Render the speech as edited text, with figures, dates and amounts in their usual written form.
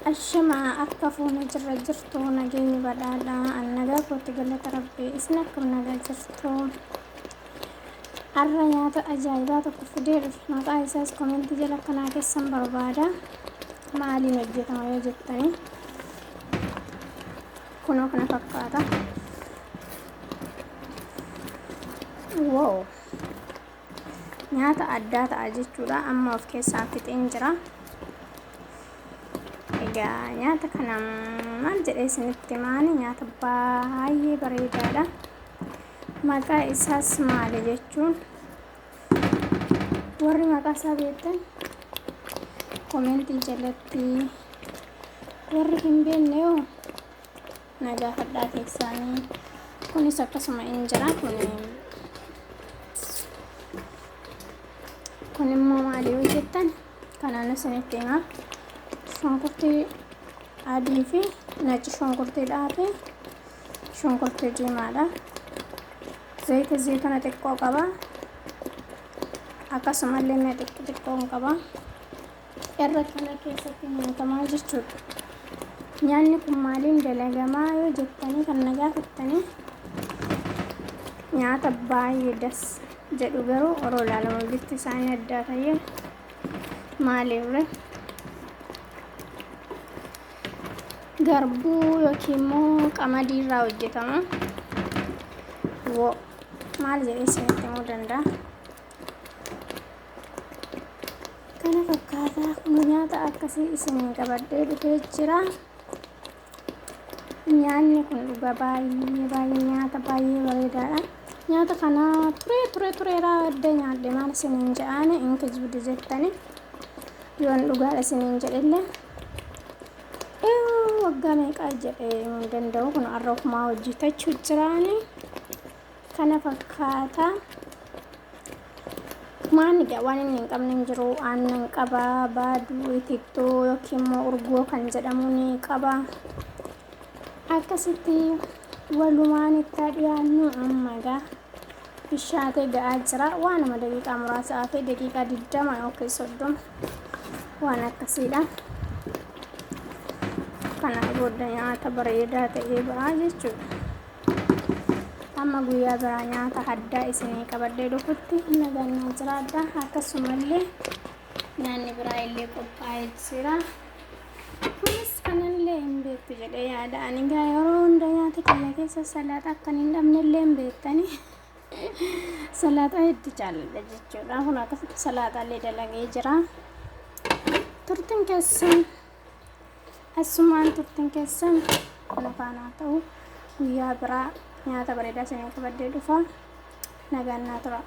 Ashamaa akka fuuna jirra jirtu nageenyi badhaadha annagaa kootti galata rabbii isin akkam nagaa jirtu har'a nyaata ajaa'ibaa tokko fidee dhufe maqaa isaas komentii jala kanaa keessan barbaada maaliin hojjetama yoo jettanii kunoo kana fakkaata wow nyaata addaa ta'a jechuudha amma of keessaa fixeen jira nyaata kana maal jedhee isinitti maani nyaata baay'ee bareedaadha maqaa isaas maali jechuun warri maqaa isaa beektan komentii jalatti warri hin beekne yoo na gaafadhaa keessaanii kunis akkasuma hin jira kun immoo maali yoo jettan kanaan isinitti himaa shunkurtii adii fi nachi shunkurtii dhaabee shunkurtii diimaadha zayita zeetuna xiqqoo qaba akkasumallee mee xiqqoo qaba irra kana keessatti nyaatamaa jechuudha nyaanni kun maaliin dalagamaa yoo jettanii kan na gaafattanii nyaata baay'ee das jedhu garuu yeroo ilaalamu bifti isaanii addaa ta'e maaliirre garbuu yookiin immoo qamadii irraa hojjetama maal jedhee isinitti himuu danda'a kana fakkaataa kun nyaata akkasii isiniin qabadhee dhufee jira nyaanni kun dhuga baay'ee nyaata baay'ee bareedaadha nyaata kana tureeraa adda nyaadhe maal isiniin jedhaane inka jibdu jettani yoon dhugaadha isiniin jedhellee waggaa meeqaa jedhee hin danda'u kun har'a ofumaa hojjetachuu jiraani kana fakkaata maanigaa waan inni hin qabne hin jiru aannan qaba baaduu itittoo yookiin immoo urgoo kan jedhamu ni qaba akkasitti walumaan itti dhiyaannu ammagaa bishaatee ga'aa jira waanuma daqiiqaa muraasa hafee daqiiqaa 20 yookiin 30 waan akkasiidha kana booda nyaata bareedaa ta'ee ba'aa jechuudha amma guyyaa biraa nyaata addaa isinii qabadhee dhufutti nagannaa jiraadha akkasumallee nyaanni biraa illee qophaa'ee jira kunis kanallee hin beektu jedhee yaada ani gaa yeroo hunda nyaata kiyya keessa salaaxaa akkan hin dhabne illee hin beektanii salaaxaa hedduu jaalladha jechuudha kun akkasitti salaaxaallee dalagee jira turtiin keessan asumaan turtiin keessan kana faanaa ta'u guyyaa biraa nyaata bareedaa isinii qabadhee dhufa nagannaa tura